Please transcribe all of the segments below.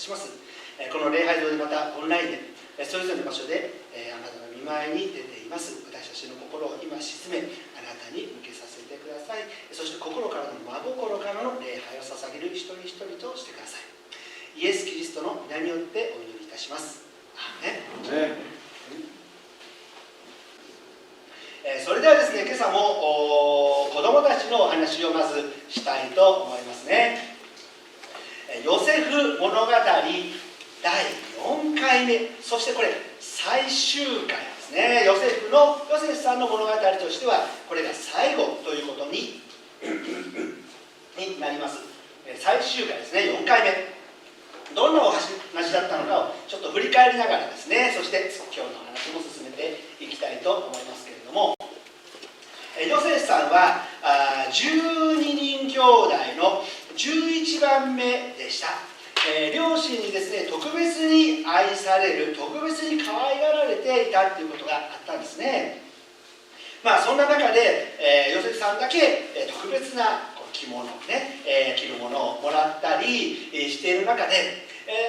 たします。この礼拝堂でまたオンラインでそれぞれの場所であなたの御前に出ています私たちの心を今沈めあなたに向けさせてください。そして心からの真心からの礼拝を捧げる一人一人としてください。イエス・キリストの皆によってお祈りいたします。アーメン。それではですね、今朝も子どもたちのお話をまずしたいと思いますね。ヨセフ物語第4回目、そしてこれ最終回ですね。ヨセフさんの物語としてはこれが最後ということになります。最終回ですね、4回目。どんなお話だったのかをちょっと振り返りながらですね、そして今日の話も進めていきたいと思いますけれども、ヨセフさんは12人兄弟の11番目でした。両親にですね、特別に愛される、特別に可愛がられていたということがあったんですね。そんな中で、ヨセフさんだけ特別な着物ね、着るものをもらったりしている中で、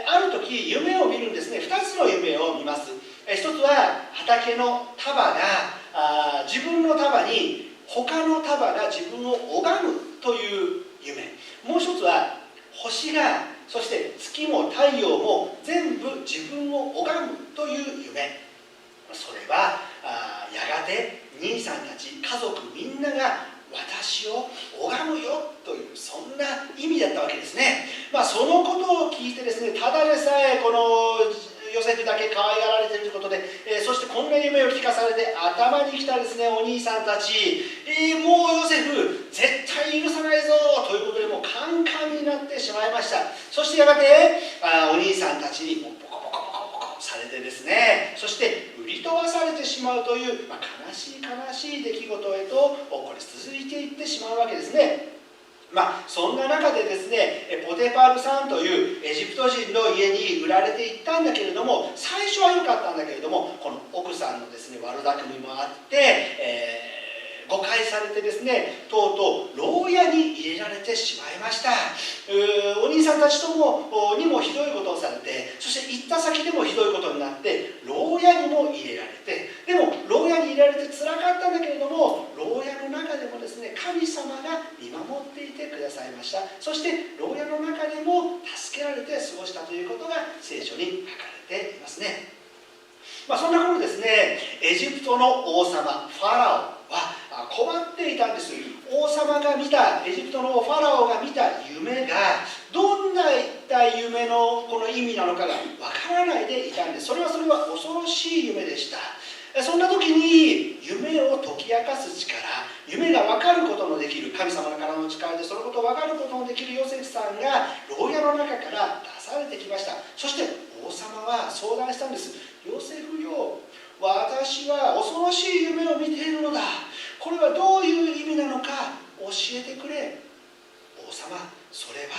ある時夢を見るんですね。2つの夢を見ます。一つは畑の束が自分の束に他の束が自分を拝むという夢。もう一つは星が、そして月も太陽も全部自分を拝むという夢。それはやがて兄さんたち家族みんなが私を拝むよという、そんな意味だったわけですね。そのことを聞いてですね、ただでさえこのヨセフだけ可愛がられているということで、そしてこんな夢を聞かされて頭にきたですね、お兄さんたち、もうヨセフ絶対許さないぞということで、もうカンカンになってしまいました。そしてやがてお兄さんたちにもうボコボコボコボコされてですね、そして売り飛ばされてしまうという、悲しい出来事へとこれ続いていってしまうわけですね。そんな中でですね、ポテパルさんというエジプト人の家に売られていったんだけれども、最初は良かったんだけれども、この奥さんのですね悪巧みもあって、誤解されてですね、とうとう牢屋に入れられてしまいました。お兄さんたちともにもひどいことをされて、そして行った先でもひどいことになって牢屋にも入れられて、でも牢屋に入れられてつらかったんだけれども、牢屋の中でもですね、神様が見守っていてくださいました。そして牢屋の中でも助けられて過ごしたということが聖書に書かれていますね。そんな頃ですね、エジプトの王様ファラオは困っていたんです。王様が見た、エジプトのファラオが見た夢がどんな一体夢のこの意味なのかがわからないでいたんです。それは恐ろしい夢でした。そんな時に夢を解き明かす力、夢が分かることのできる神様からの力でそのことを分かることのできるヨセフさんが牢屋の中から出されてきました。そして王様は相談したんです。ヨセフよ、私は恐ろしい夢を見ているのだ。これはどういう意味なのか教えてくれ。王様、それは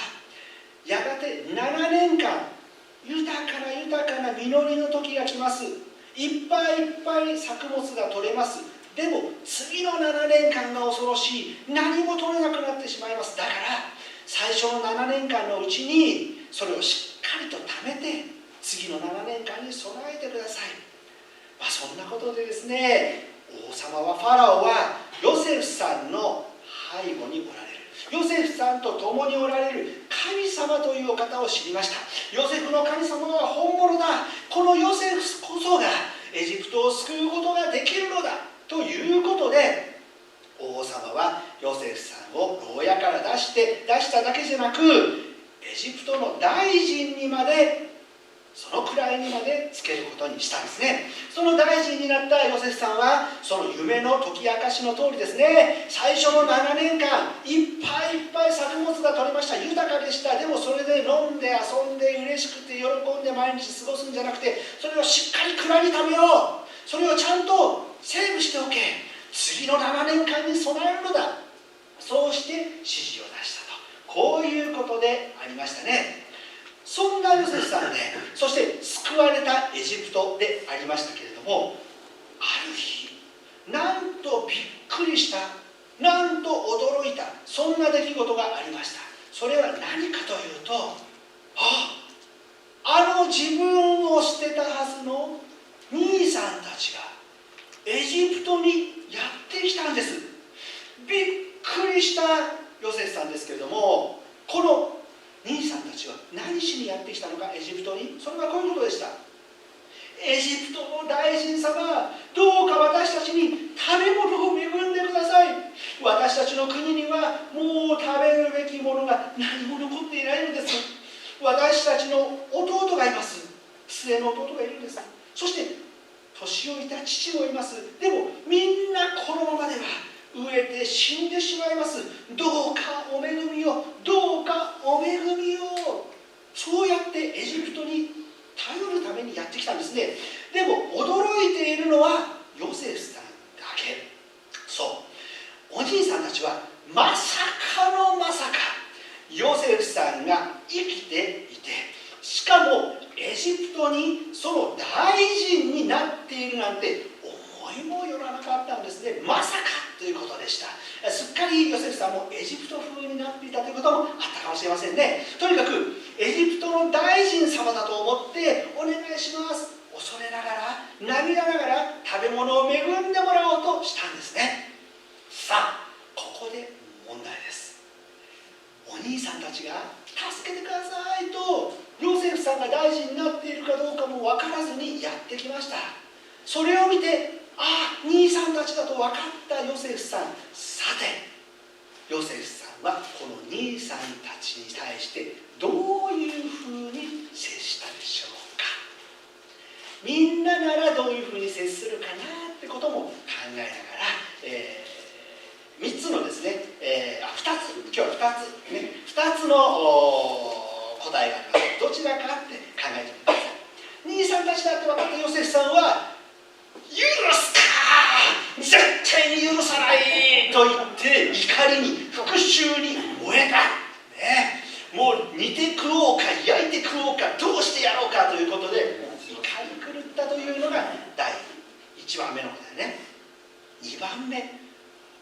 やがて7年間豊かな実りの時が来ます。いっぱい作物が取れます。でも次の7年間が恐ろしい。何も取れなくなってしまいます。だから最初の7年間のうちにそれをしっかりと貯めて次の7年間に備えてください。そんなことでですね、王様はファラオはヨセフさんの背後におられる、ヨセフさんと共におられる神様というお方を知りました。ヨセフの神様は本物だ。このヨセフこそがエジプトを救うことができるのだということで、王様はヨセフさんを牢屋から出しただけじゃなく、エジプトの大臣にまで、そのくらいにまでつけることにしたんですね。その大臣になったヨセフさんはその夢の解き明かしの通りですね、最初の7年間いっぱい作物が取れました。豊かでした。でもそれで飲んで遊んで嬉しくて喜んで毎日過ごすんじゃなくて、それをしっかり蔵に貯めよう、それをちゃんとセーブしておけ、次の7年間に備えるのだ、そうして指示を出したと、こういうことでありましたね。そんなヨセフさんで、そして救われたエジプトでありましたけれども、ある日なんとびっくりした、なんと驚いた、そんな出来事がありました。それは何かというと、自分を捨てたはずの兄さんたちがエジプトにやってきたんです。びっくりしたヨセフさんですけれども、この兄さんたちは何しにやってきたのか、エジプトに。それはこういうことでした。エジプトの大臣様、どうか私たちに食べ物を恵んでください。私たちの国にはもう食べるべきものが何も残っていないのです。私たちの弟がいます。末の弟がいるんです。そして年老いた父もいます。でもみんなこのままでは飢えて死んでしまいます。どうかお恵みを、どうかお恵みを。そうやってエジプトに頼るためにやってきたんですね。でも驚いているのはヨセフさんだけ。そう、お兄さんたちはまさかのまさかヨセフさんが生きていて、しかもエジプトにその大臣になっているなんて思いもよらなかったんですね。まさかということでした。すっかりヨセフさんもエジプト風になっていたということもあったかもしれませんね。とにかくエジプトの大臣様だと思ってお願いします、恐れながら涙ながら食べ物を恵んでもらおうとしたんですね。さあ、ここで問題です。お兄さんたちが助けてくださいとヨセフさんが大臣になっているかどうかも分からずにやってきました。それを見て、ああ、兄さんたちだと分かったヨセフさん。さて、ヨセフさんはこの兄さんたちに対してどういうふうに接したでしょうか。みんなならどういうふうに接するかなってことも考えながら、3つのですね、今日は2つの答えがあります。どちらかって考えてみてください。兄さんたちだって分かったヨセフさんは、許すか、絶対に許さないと言って怒りに復讐に燃えた、ね、もう煮て食おうか焼いて食おうかどうしてやろうかということで怒り狂ったというのが第1番目のことだよね。2番目、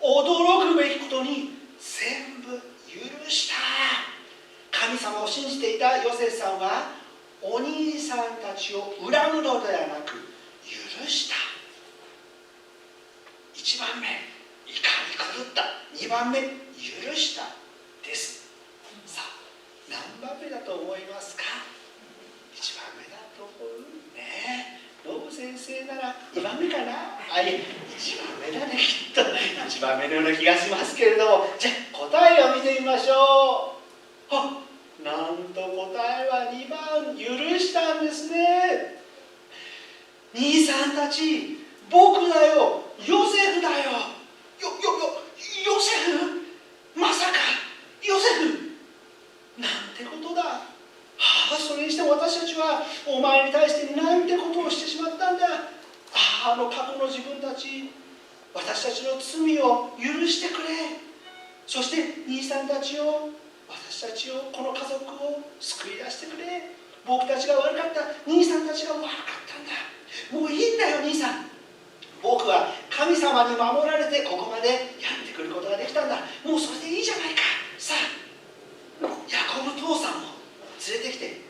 驚くべきことに全部許した。神様を信じていたヨセフさんはお兄さんたちを恨むのではなく許した。1番目、怒り狂った。2番目、許したです。さあ、何番目だと思いますか。1番目だと思うね。ノブ先生なら2番目かな。あ、いえ、1番目だね、きっと1番目のような気がしますけれども、じゃあ答えを見てみましょう。なんと答えは2番、許したんですね。兄さんたち、僕だよ、ヨセフだよ。ヨセフ、まさかヨセフなんてことだ。それにしても私たちはお前に対してなんてことをしてしまったんだ。あの過去の自分たち、私たちの罪を許してくれ。そして兄さんたちを、私たちを、この家族を救い出してくれ。僕たちが悪かった、兄さんたちが悪かったんだ。もういいんだよ兄さん、僕は神様に守られてここまでやってくることができたんだ。もうそれでいいじゃないか。さあ、ヤコブ父さんを連れてきて、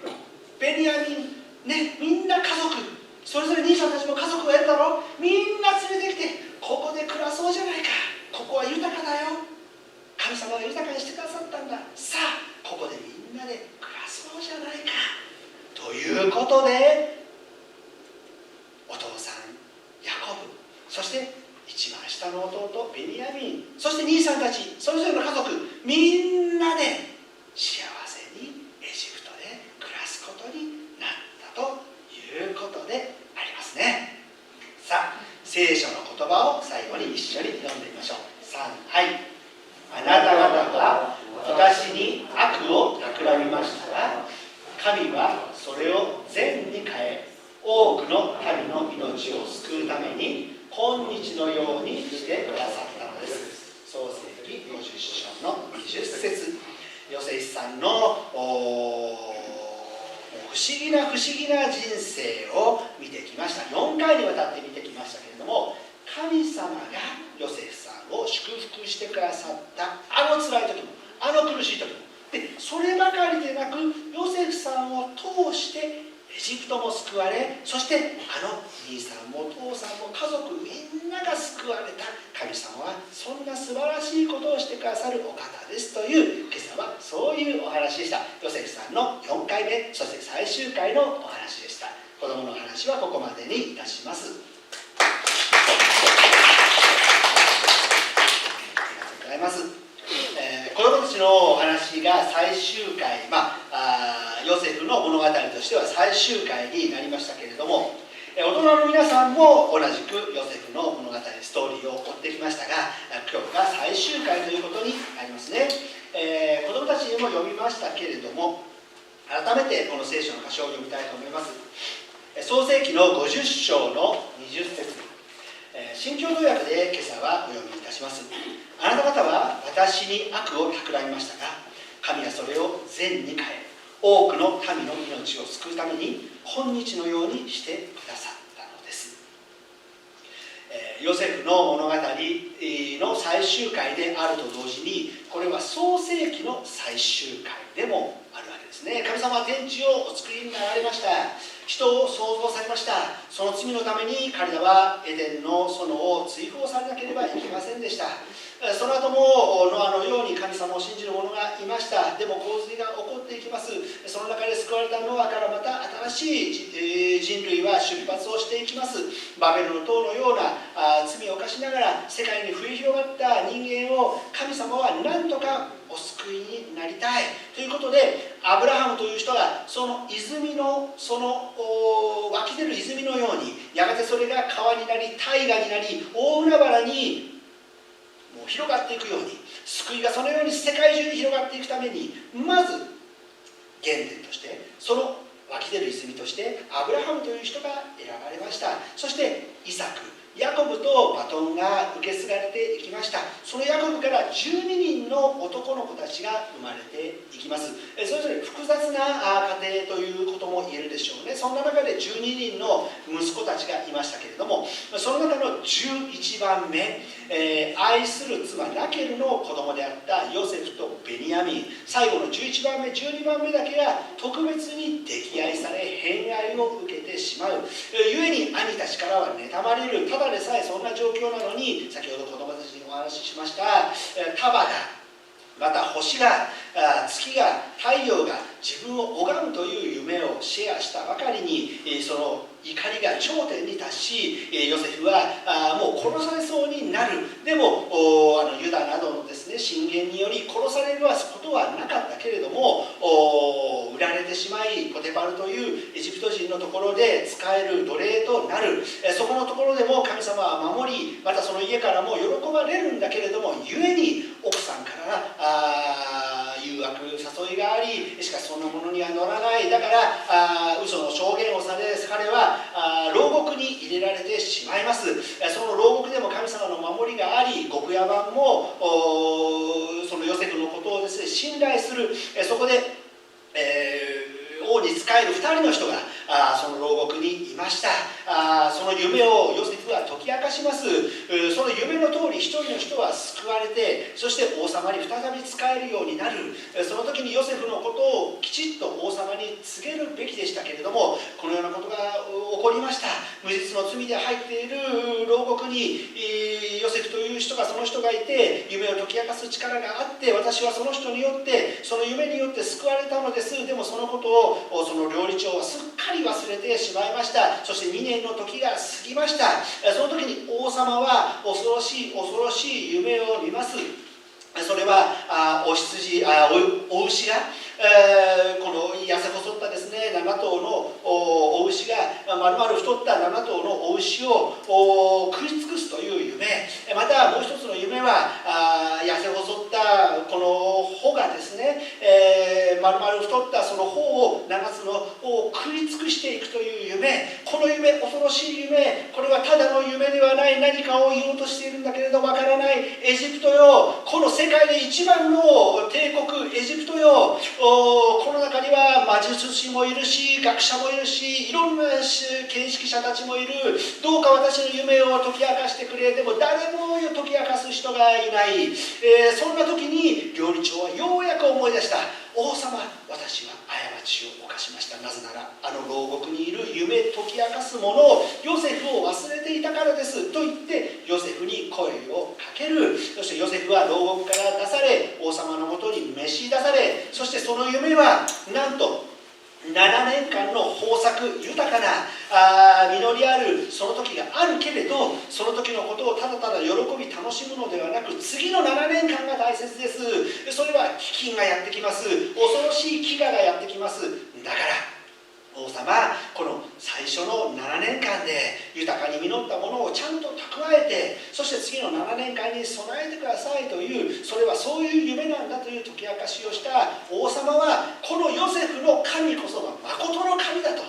ベニヤミンね、みんな家族、それぞれ兄さんたちも家族がいるだろう。みんな連れてきてここで暮らそうじゃないか。ここは豊かだよ。神様が豊かにしてくださったんだ。さあ、ここでみんなで暮らそうじゃないかということで、お父さんヤコブ、そして一番下の弟ベニヤミン、そして兄さんたち、それぞれの家族、みんなで幸せにエジプトで暮らすことになったということでありますね。さあ、聖書の言葉を最後に一緒に読んでみましょう。はい。あなた方は私に悪を企みましたが、神はそれを善に変え、多くの民の命を救うために今日のようにしてくださったのです。創世記50章の20節、ヨセフさんの不思議な人生を見てきました。4回にわたって見てきましたけれども、神様がヨセフさんを祝福してくださったあの辛い時も、あの苦しい時も、でそればかりでなく、ヨヨセフさんを通してエジプトも救われ、そして兄さんも父さんも家族みんなが救われた神様はそんな素晴らしいことをしてくださるお方ですという、今朝はそういうお話でした。ヨセフさんの4回目、そして最終回のお話でした。子供の話はここまでにいたします。ありがとうございます。子供たちのお話が最終回、ヨセフの物語としては最終回になりましたけれども、大人の皆さんも同じくヨセフの物語ストーリーを追ってきましたが、今日が最終回ということになりますね。子供たちにも読みましたけれども、改めてこの聖書の箇所を読みたいと思います。創世記の50章の20節、新共同訳で今朝はお読みいたします。あなた方は私に悪を企みましたが、神はそれを善に変え、多くの民の命を救うために今日のようにしてくださったのです。ヨセフの物語の最終回であると同時に、これは創世記の最終回でもあるわけですね。神様は天地をお作りになられました。人を創造されました。その罪のために彼らはエデンの園を追放されなければいけませんでした。その後もノアのように神様を信じる者がいました。でも洪水が起こっていきます。その中で救われたノアからまた新しい人類は出発をしていきます。バベルの塔のような罪を犯しながら世界に増え広がった人間を神様は何とかお救いになりたいということで、アブラハムという人がその泉の湧き出る泉のように、やがてそれが川になり大河になり大海原にもう広がっていくように、救いがそのように世界中に広がっていくために、まず原点としてその湧き出る泉としてアブラハムという人が選ばれました。そしてイサク、ヤコブとバトンが受け継がれていきました。そのヤコブから12人の男の子たちが生まれていきます。それぞれ複雑な家庭ということも言えるでしょうね。そんな中で12人の息子たちがいましたけれども、その中の11番目、愛する妻ラケルの子供であったヨセフとベニヤミン、最後の11番目12番目だけが特別に溺愛され偏愛を受けてしまう。ゆえに兄たちからは妬まれる。ただでさえそんな状況なのに、先ほど子供たちにお話ししました束が、また星が、月が、太陽が自分を拝むという夢をシェアしたばかりに、その怒りが頂点に達し、ヨセフはもう殺されそうになる。でもユダなどのですね進言により殺されることはなかったけれども、売られてしまいポテパルというエジプト人のところで使える奴隷となる。そこのところでも神様は守り、またその家からも喜ばれるんだけれども、故に奥さんから誘惑誘いがあり、しかしそんなものには乗らない。だから嘘の証言をされ、彼は牢獄に入れられてしまいます。その牢獄でも神様の守りがあり、極夜番もそのヨセフのことをですね信頼する。そこで、王に仕える2人の人がその牢獄にいました。その夢をヨセフは解き明かします。その夢の通り一人の人は救われて、そして王様に再び仕えるようになる。その時にヨセフのことをきちっと王様に告げるべきでしたけれども、このようなことが起こりました。無実の罪で入っている牢獄にヨセフという人がその人がいて、夢を解き明かす力があって、私はその人によってその夢によって救われたのです。でもそのことをその料理長はすっかり忘れてしまいました。そして2年の時が過ぎました。その時に王様は恐ろしい恐ろしい夢を見ます。それはお牛が、この痩せ細ったですね7頭のお牛が丸々太った7頭のお牛を食い尽くすという夢。またもう一つの夢は痩せ細ったこの穂がですね、丸々太ったその穂を7つの穂を食い尽くしていくという夢。この夢、恐ろしい夢、これはただの夢ではない。何かを言おうとしているんだけれどわからない。エジプトよ、この世界で一番の帝国エジプトよ、この中には魔術師もいるし、学者もいるし、いろんな見識者たちもいる。どうか私の夢を解き明かしてくれ。でも誰も解き明かす人がいない。そんな時に料理長はようやく思い出した。王様、私は過地を犯しました。なぜならあの牢獄にいる夢解き明かす者をヨセフを忘れていたからですと言ってヨセフに声をかける。そしてヨセフは牢獄から出され王様のもとに召し出され、そしてその夢はなんと7年間の豊作豊かな実りあるその時があるけれど、その時のことをただただ喜び楽しむのではなく、次の7年間が大切です。それは飢饉がやってきます。恐ろしい飢餓がやってきます。だから王様、この最初の7年間で豊かに実ったものをちゃんと蓄えて、そして次の7年間に備えてくださいという、それはそういう夢なんだという解き明かしをした王様は、このヨセフの神こそが誠の神だと、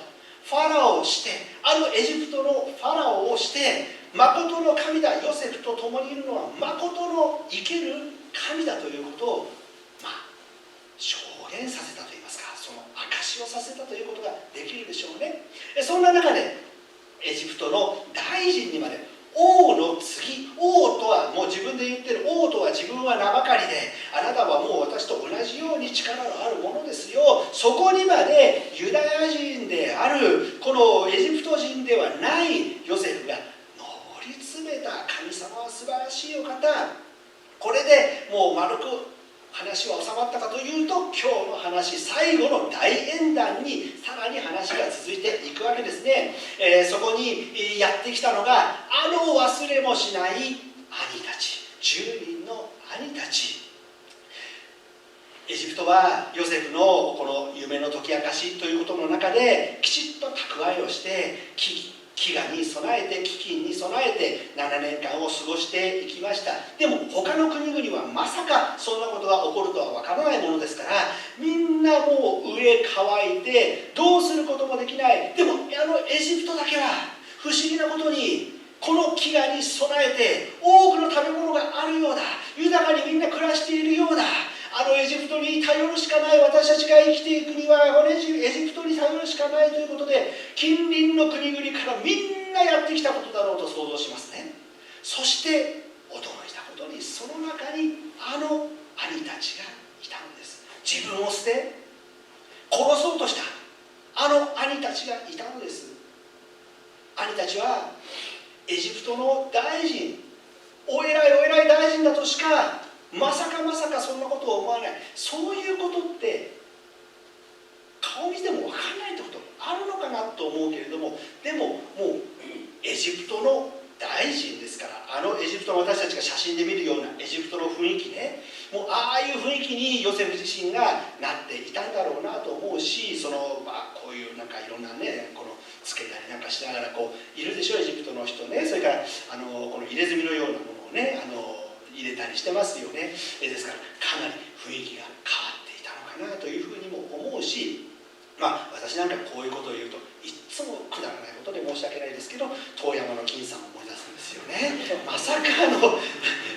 ファラオをして、あるエジプトのファラオをして、誠の神だ、ヨセフと共にいるのは誠の生ける神だということを、証言させたといいますか、その証しをさせたということができるでしょうね。そんな中でエジプトの大臣にまで、王の次、王とはもう自分で言ってる、王とは自分は名ばかりで、あなたはもう私と同じように力のあるものですよ、そこにまでユダヤ人であるこのエジプト人ではないヨセフが上り詰めた。神様は素晴らしいお方。これでもう丸く話は収まったかというと、今日の話、最後の大演談にさらに話が続いていくわけですね。そこにやってきたのが、あの忘れもしない兄たち、10人の兄たち。エジプトはヨセフのこの夢の解き明かしということの中できちっと蓄えをして飢餓に備えて、飢饉に備えて7年間を過ごしていきました。でも他の国々はまさかそんなことが起こるとはわからないものですから、みんなもう飢え乾いてどうすることもできない。でもエジプトだけは不思議なことに、この飢餓に備えて多くの食べ物があるようだ、豊かにみんな暮らしているようだ、エジプトに頼るしかない、私たちが生きていくにはエジプトに頼るしかないということで、近隣の国々からみんなやってきたことだろうと想像しますね。そして驚いたことに、その中に兄たちがいたのです。自分を捨て殺そうとした兄たちがいたのです。兄たちはエジプトの大臣、お偉い大臣だとしかまさかそんなことを思わない。そういうことって顔見ても分からないってことあるのかなと思うけれども、でももうエジプトの大臣ですから、エジプトの私たちが写真で見るようなエジプトの雰囲気ね、もうああいう雰囲気にヨセフ自身がなっていたんだろうなと思うし、こういうなんかいろんなね、このつけたりなんかしながらいるでしょ、エジプトの人ね。それからこの入れ墨のようなものをね入れたりしてますよね。ですからかなり雰囲気が変わっていたのかなというふうにも思うし、私なんかこういうことを言うといつもくだらないことで申し訳ないですけど、遠山の金さんを思い出すんですよね。まさか遠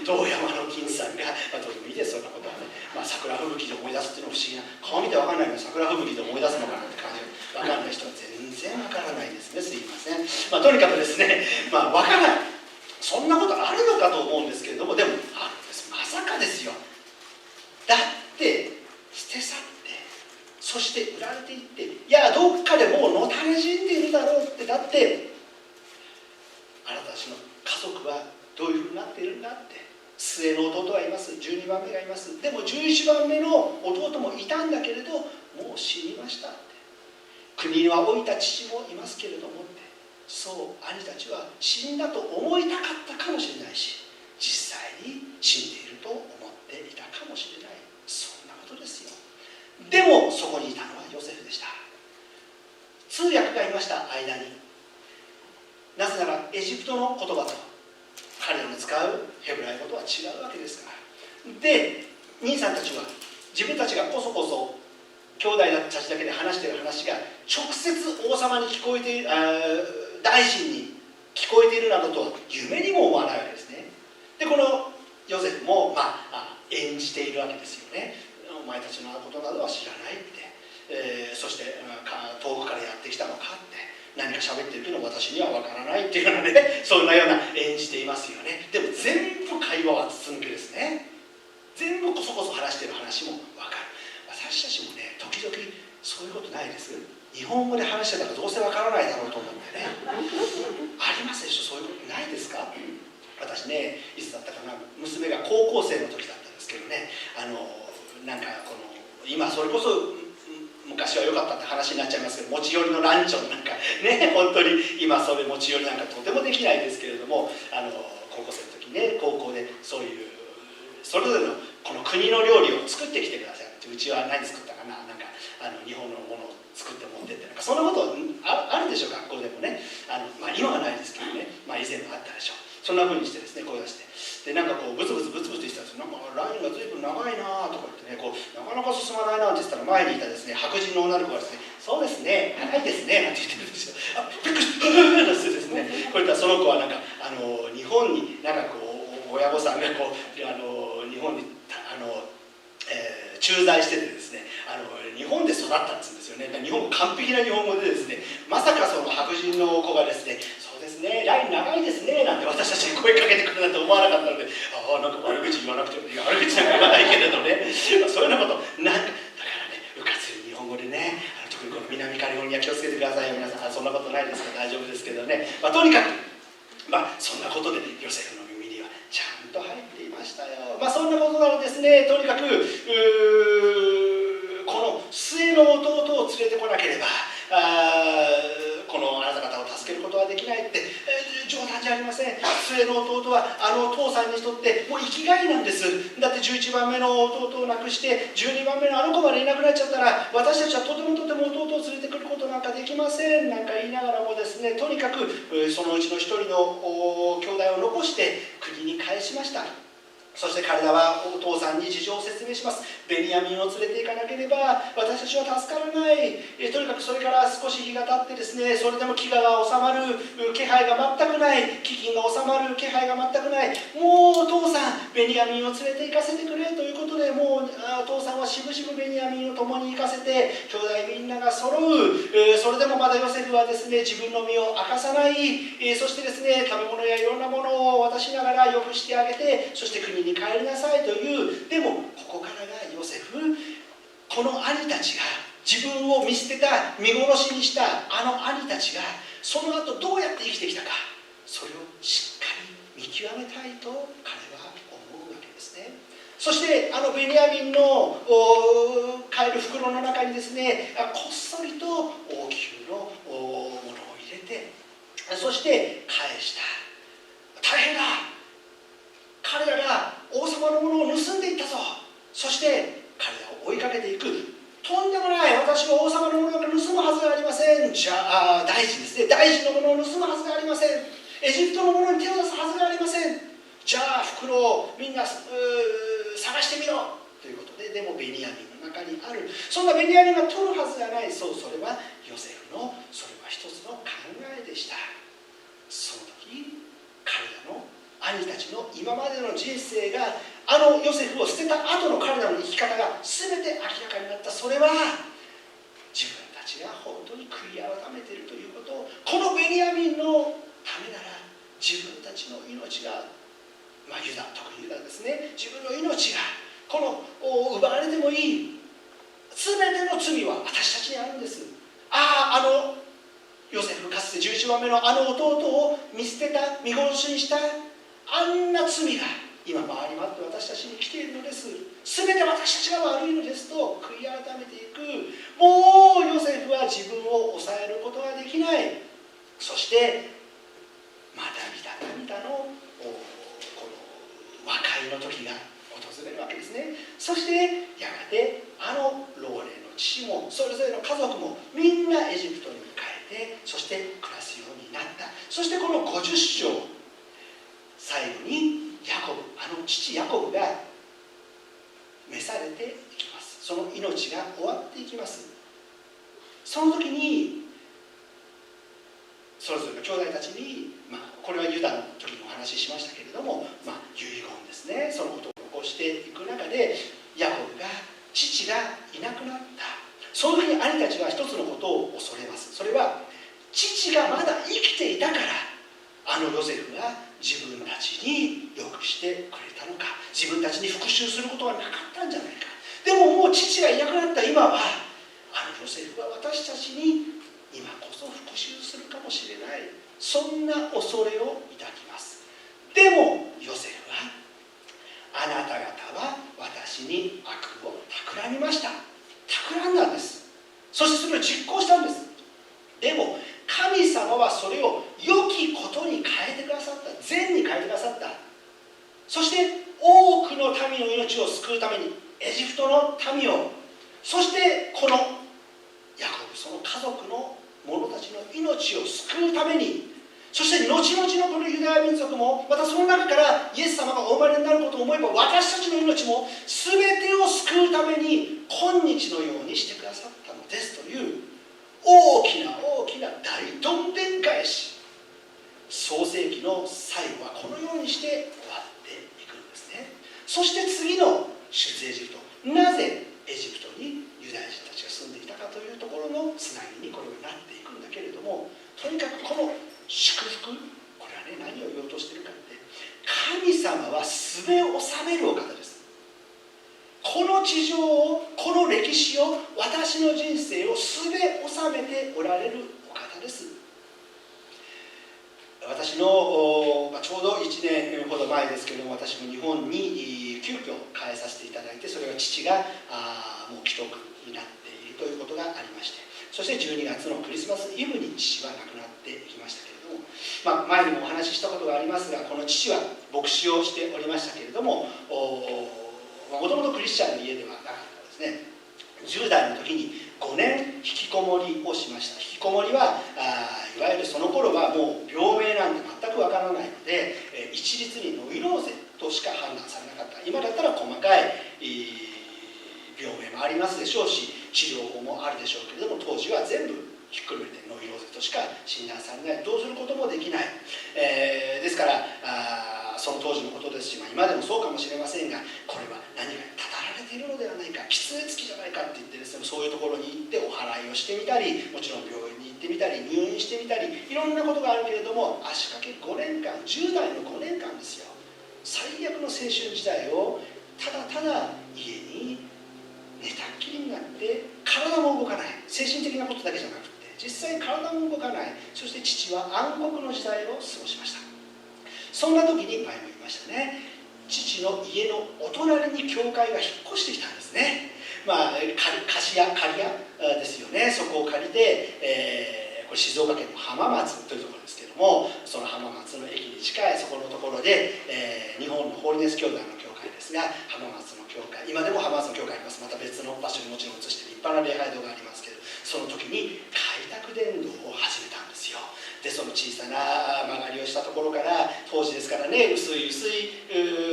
山の金さんが、どうでもいいです、そんなことはね。桜吹雪で思い出すっていうのは不思議な、顔見て分かんないのに桜吹雪で思い出すのかなって感じが分かんない人は全然分からないですね。すいません。とにかくですね、分からない、そんなことあるのかと思うんですけれども、でもあるんです。まさかですよ。だって捨て去って、そして売られていって、いやどっかでもうのたれ死んでいるだろうって、だってあなたたちの家族はどういうふうになっているんだって、末の弟はいます、12番目がいます、でも11番目の弟もいたんだけれどもう死にましたって、国には老いた父もいますけれどもって、そう兄たちは死んだと思いたかったかもしれないし、実際に死んでいると思っていたかもしれない、そんなことですよ。でもそこにいたのはヨセフでした。通訳がいました、間に。なぜならエジプトの言葉と彼らの使うヘブライ語とは違うわけですから。で兄さんたちは自分たちがこそこそ兄弟たちだけで話している話が直接王様に聞こえている、大臣に聞こえているなどとは夢にも思わないわけですね。でこのヨセフも演じているわけですよね。お前たちのことなどは知らないって、そして遠くからやってきたのかって、何か喋ってるけど私には分からないっていうようなね、そんなような演じていますよね。でも全部会話は筒抜けですね。全部こそこそ話してる話も分かる。私たちもね、時々そういうことないです。日本語で話してたらどうせわからないだろうと思ってねありますでしょ、そういうことないですか。私ね、いつだったかな、娘が高校生の時だったんですけどね、なんかこの今それこそ昔は良かったって話になっちゃいますけど、持ち寄りのランチョンなんかね、本当に今それ持ち寄りなんかとてもできないですけれども、高校生の時ね、高校でそういうそれぞれのこの国の料理を作ってきてくださいって、うちは何作ったかな、なんか日本のものを作って持ってって、なんかそんなことあるでしょ、学校でもね。今はないですけどね、以前もあったでしょう。そんな風にしてですね、声を出して、でなんかこうブツブツブツブツしてたんですよ。なんかラインが随分長いなとか言ってね、こうなかなか進まないなって言ったら、前にいたですね白人の女の子がですね、そうですね、長いですねなんて言ってるんですよ。びっくりしたなんてですね、こういったその子はなんか日本になんかこう親御さんがこう日本に駐在しててですね、日本で育ったんですよね。日本完璧な日本語でですね、まさかその白人の子がですね、そうですね、ライン長いですねなんて私たちに声かけてくるなんて思わなかったので、なんか悪口言わなくても、悪口なんか言わないけれどねそういうようなことなんか、だからね、うかつに日本語でね、特にこの南カリフォルニア気をつけてくださいよ皆さん。そんなことないですから大丈夫ですけどね、とにかくそんなことでヨセフの耳にはちゃんと入っていましたよ。そんなことなのですね、とにかくこの末の弟を連れてこなければこのあなた方を助けることはできないって、冗談じゃありません。末の弟は父さんにとってもう生きがいなんです。だって11番目の弟を亡くして12番目の子までいなくなっちゃったら、私たちはとても弟を連れてくることなんかできませんなんか言いながらもですね、とにかくそのうちの一人の兄弟を残して国に帰しました。そして彼らはお父さんに事情を説明します。ベニヤミンを連れて行かなければ私たちは助からない。とにかくそれから少し日が経ってですね、それでも飢餓が収まる気配が全くない、飢饉が収まる気配が全くない。もうお父さんベニヤミンを連れて行かせてくれということで、もうお父さんはしぶしぶベニヤミンを共に行かせて、兄弟みんなが揃う。それでもまだヨセフはですね、自分の身を明かさない。そしてですね、食べ物やいろんなものを渡しながらよくしてあげて、そして国に帰りなさいという。でもここからがヨセフ、この兄たちが自分を見捨てた、見殺しにした兄たちがその後どうやって生きてきたか、それをしっかり見極めたいと彼は思うわけですね。そしてベニヤミンの帰る袋の中にですね、こっそりと王宮のものを入れて、そして返した。大変だ、彼らが王様のものを盗んでいったぞ。そして彼らを追いかけていく。とんでもない、私は王様のものを盗むはずがありません。じゃあ大臣ですね、大臣のものを盗むはずがありません。エジプトのものに手を出すはずがありません。じゃあ袋をみんな探してみろということで、でもベニヤミンの中にある。そんなベニヤミンが取るはずがない。そう、それはヨセフのそれは一つの考えでした。その時彼らの兄たちの今までの人生がヨセフを捨てた後の彼らの生き方が全て明らかになった。それは自分たちが本当に悔い改めているということを、このベニヤミンのためなら自分たちの命が、ユダ、特にユダですね、自分の命が奪われてもいい。全ての罪は私たちにあるんです。ヨセフ、かつて11番目の弟を見捨てた、見殺しにしたあんな罪が今回り回って私たちに来ているのです。全て私たちが悪いのですと悔い改めていく。もうヨセフは自分を抑えることができない。そしてまだ涙のこの和解の時が訪れるわけですね。そしてやがて老齢の父もそれぞれの家族もみんなエジプトに帰って、そして暮らすようになった。そしてこの50章最後にヤコブ、父ヤコブが召されていきます。その命が終わっていきます。その時にそれぞれの兄弟たちに、これはユダの時のお話ししましたけれども、遺言ですね、そのことを残していく中で、ヤコブが父がいなくなった。その時に兄たちは一つのことを恐れます。それは父がまだ生きていたからヨセフが自分たちに良くしてくれたのか、自分たちに復讐することはなかったんじゃないか。でももう父がいなくなった今はヨヨセフは私たちに今こそ復讐するかもしれない、そんな恐れを抱きます。でもヨセフは、あなた方は私に悪を企みました、企んだんです。そしてそれを実行したんです。でも神様はそれを良きことに変えてくださった、善に変えてくださった。そして多くの民の命を救うために、エジプトの民を、そしてこのヤコブ、その家族の者たちの命を救うために、そして後々のこのユダヤ民族もまたその中からイエス様がお生まれになることを思えば、私たちの命も全てを救うために今日のようにしてくださったのですという大きな大きな大どんでん返し。創世記の最後はこのようにして終わっていくんですね。そして次の出エジプト、なぜエジプトにユダヤ人たちが住んでいたかというところのつなぎにこれはなっていくんだけれども、とにかくこの祝福、これはね、何を言おうとしているかって、神様はすべを治めるお方です。この地上を、この歴史を、私の人生をすべ治めておられるお方です。私のちょうど1年ほど前ですけれども、私も日本に急遽帰させていただいて、それは父がもう既得になっているということがありまして、そして12月のクリスマスイブに父は亡くなっていきましたけれども、前にもお話ししたことがありますが、この父は牧師をしておりましたけれども、もともとクリスチャンの家ではなかったですね。10代の時に5年引きこもりをしました。引きこもりはいわゆるその頃はもう病名なんて全くわからないので、一律にノイローゼとしか判断されなかった。今だったら細かい病名もありますでしょうし、治療法もあるでしょうけれども、当時は全部ひっくるめてノイローゼとしか診断されない、どうすることもできない。ですからその当時のことですし、今でもそうかもしれませんが、これは何かにたたられているのではないか、喫煙付きじゃないかって言ってですね、そういうところに行ってお祓いをしてみたり、もちろん病院に行ってみたり、入院してみたり、いろんなことがあるけれども、足掛け5年間、10代の5年間ですよ、最悪の青春時代をただただ家に寝たっきりになって、体も動かない、精神的なことだけじゃなくて実際体も動かない、そして父は暗黒の時代を過ごしました。そんな時に前も言いましたね、父の家のお隣に教会が引っ越してきたんですね。貸家ですよね。そこを借りて、これ静岡県の浜松というところですけども、その浜松の駅に近いそこのところで、日本のホーリネス教団の教会ですが、浜松の教会、今でも浜松の教会あります。また別の場所にもちろん移して立派な礼拝堂がありますけど、その時に開拓伝道を始めたんですよ。でその小さな曲がりをしたところから、当時ですからね、薄い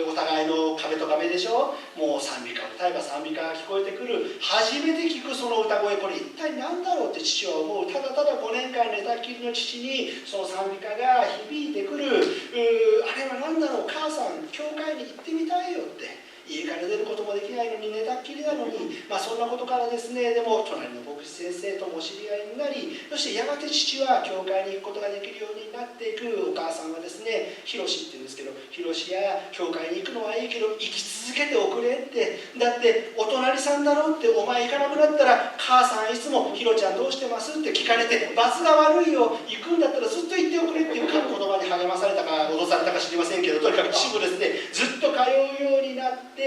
お互いの壁と壁でしょ、もう賛美歌を歌えば賛美歌が聞こえてくる、初めて聞くその歌声、これ一体何だろうって父は思う。ただただ5年間寝たきりの父にその賛美歌が響いてくる。あれは何だろう、母さん教会に行ってみたいよって、家から出ることもできないのに、寝たっきりなのに、そんなことからですね、でも隣の牧師先生ともお知り合いになり、そしてやがて父は教会に行くことができるようになっていく。お母さんはですね、ひろしって言うんですけど、ひろしや教会に行くのはいいけど生き続けておくれって、だってお隣さんだろうって、お前行かなくなったら母さんいつもひろちゃんどうしてますって聞かれて、罰が悪いよ、行くんだったらずっと行っておくれっていう言葉に励まされたか脅されたか知りませんけど、とにかく父もですね、ずっと通うようになって、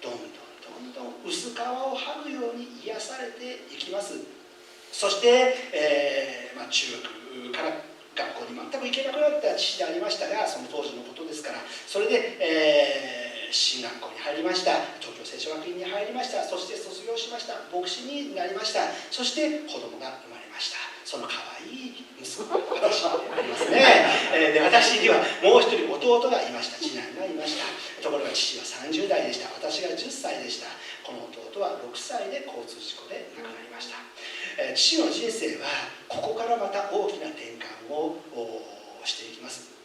どんどん薄皮を剥ぐように癒されていきます。そして、中学から学校に全く行けなくなった父でありましたが、その当時のことですから、それで、進学校に入りました。東京聖書学院に入りました。そして卒業しました。牧師になりました。そして子供が生まれました。その可愛い息子が私でありますね。で私にはもう一人弟がいました。次男がいました。ところが父は30代でした。私が10歳でした。この弟は6歳で交通事故で亡くなりました。父の人生はここからまた大きな転換をしていきます。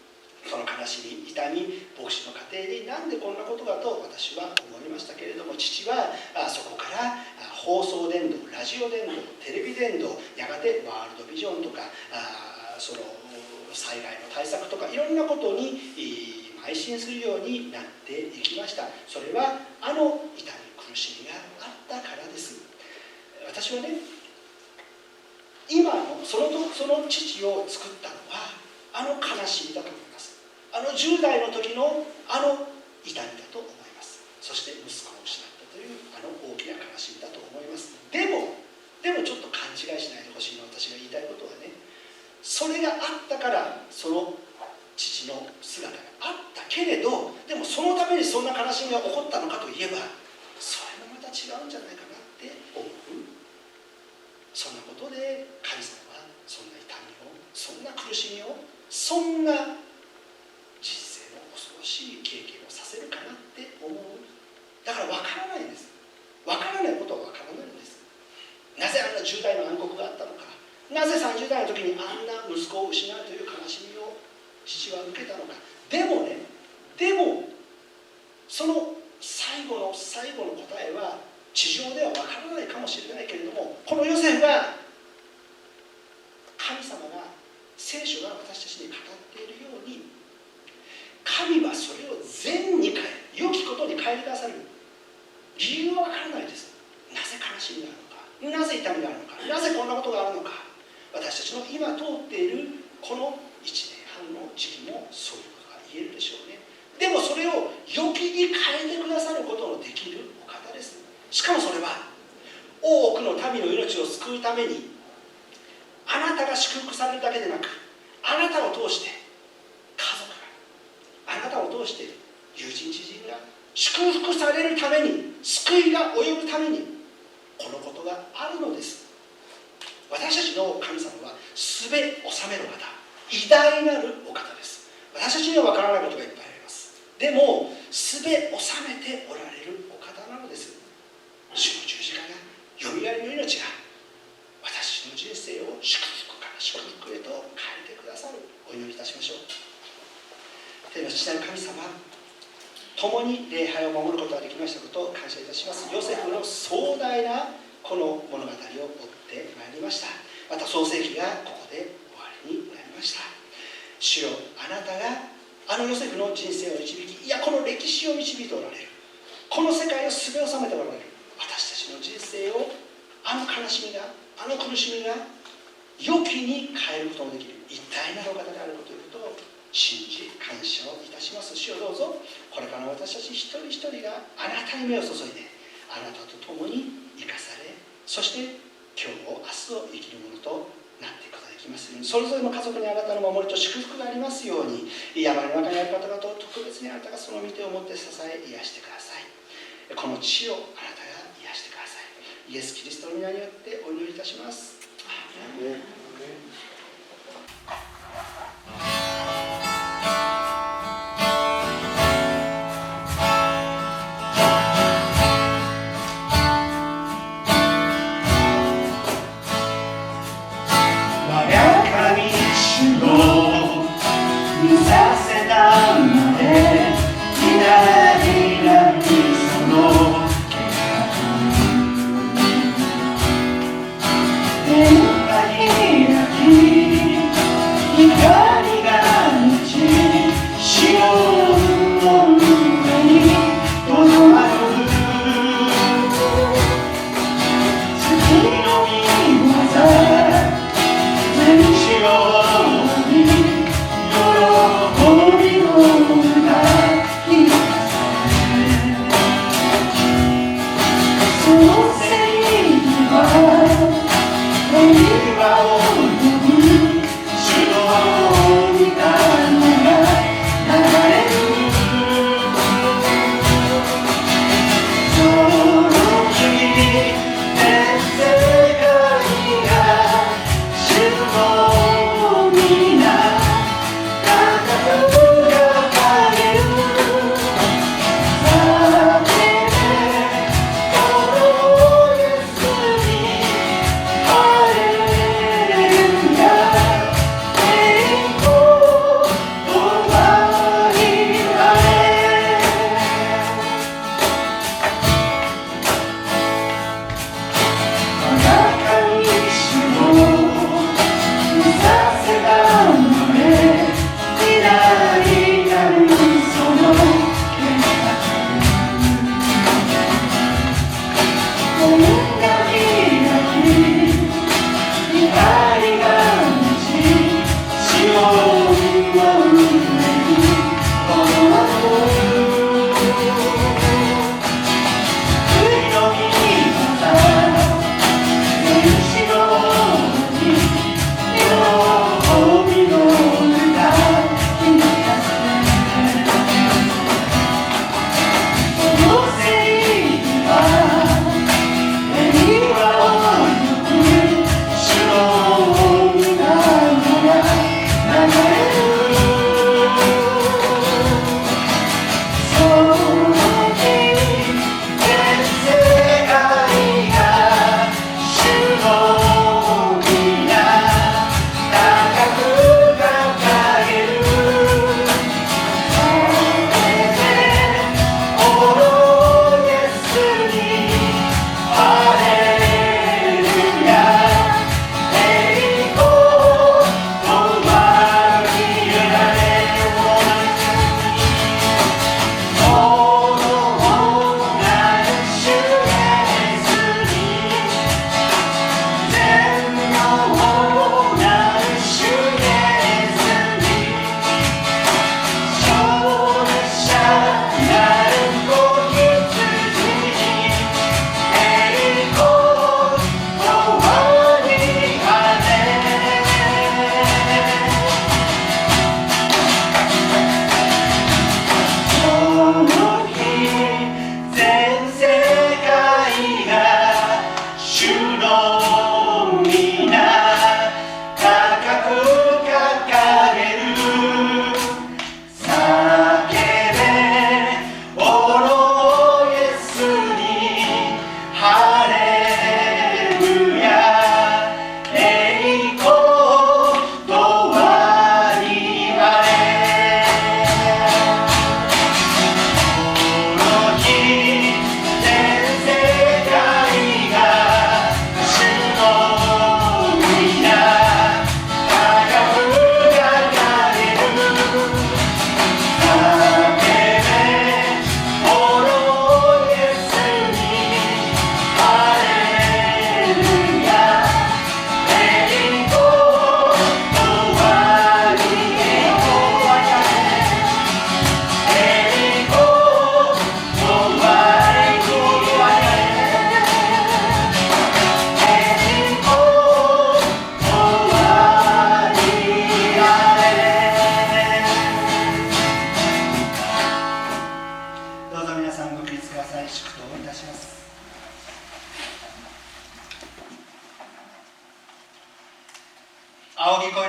その悲しみ、痛み、牧師の家庭になんでこんなことかと私は思いましたけれども、父はそこから放送伝道、ラジオ伝道、テレビ伝道、やがてワールドビジョンとかその災害の対策とかいろんなことに邁進するようになっていきました。それは痛み苦しみがあったからです。私はね、今のその父を作ったのはあの悲しみだと思います。あの10代の時のあの痛みだと思います。そして息子を失ったというあの大きな悲しみだと思います。でもちょっと勘違いしないでほしいの、私が言いたいことはね、それがあったからその父の姿があったけれど、でもそのためにそんな悲しみが起こったのかといえば、それもまた違うんじゃないかなって思う。そんなことで神様はそんな痛みを、そんな苦しみを、そんな人生の恐ろしい経験をさせるかなって思う。だから分からないんです。分からないことは分からないんです。なぜあんな10代の暗黒があったのか、なぜ30代の時にあんな息子を失うという悲しみを父は受けたのか。でもその最後の最後の答えは地上では分からないかもしれないけれども、このヨセフは神様が、聖書が私たちに語っているように、神はそれを善に変える、良きことに変えてくださる。理由は分からないです。なぜ悲しみがあるのか、なぜ痛みがあるのか、なぜこんなことがあるのか。私たちの今通っているこの1年半の時期もそういうことが言えるでしょうね。でもそれを良きに変えてくださることのできるお方です。しかもそれは多くの民の命を救うために、あなたが祝福されるだけでなく、あなたを通して家族が、あなたを通して友人知人が祝福されるために、救いが及ぶためにこのことがあるのです。私たちの神様はすべ治める方、偉大なるお方です。私たちには分からないことがいっぱいあります。でもすべ治めておられるお方なのです。主の十字架が、よみがえりの命が私の人生を祝福から祝福へと変えてくださる。お祈りいたしましょう。天の父なる神様、共に礼拝を守ることができましたことを感謝いたします。ヨセフの壮大なこの物語を追ってまいりました。また創世記がここで終わりになりました。主よ、あなたがあのヨセフの人生を導き、いやこの歴史を導いておられる、この世界をすべ治めておられる私たちの人生を、あの悲しみが、あの苦しみが良きに変えることのできる一体なるお方であるということを信じ感謝をいたします。主よ、どうぞこれからの私たち一人一人があなたに目を注いで、あなたと共に生かされ、そして今日を明日を生きるものとなっていくことができますように、それぞれの家族にあなたの守りと祝福がありますように、山の中にある方々を特別にあなたがその御手を持って支え癒してください。この地をあなたが癒してください。イエス・キリストの皆によってお祈りいたします。アーメン。喜びの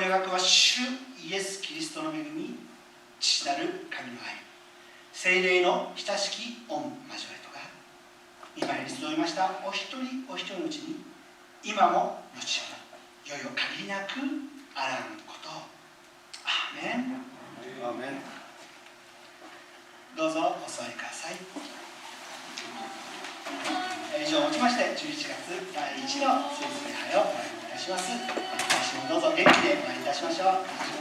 いの学は主イエス・キリストの恵み、父なる神の愛、聖霊の親しき御交わりとが、今に集いましたお一人お一人のうちに、今も後ほど、いよいよ限りなくあらんこと。アーメン。アーメン。どうぞお座りください。以上をもちまして11月第1の聖水礼拝をお願いいたします。来週もどうぞ元気でお会いいたしましょう。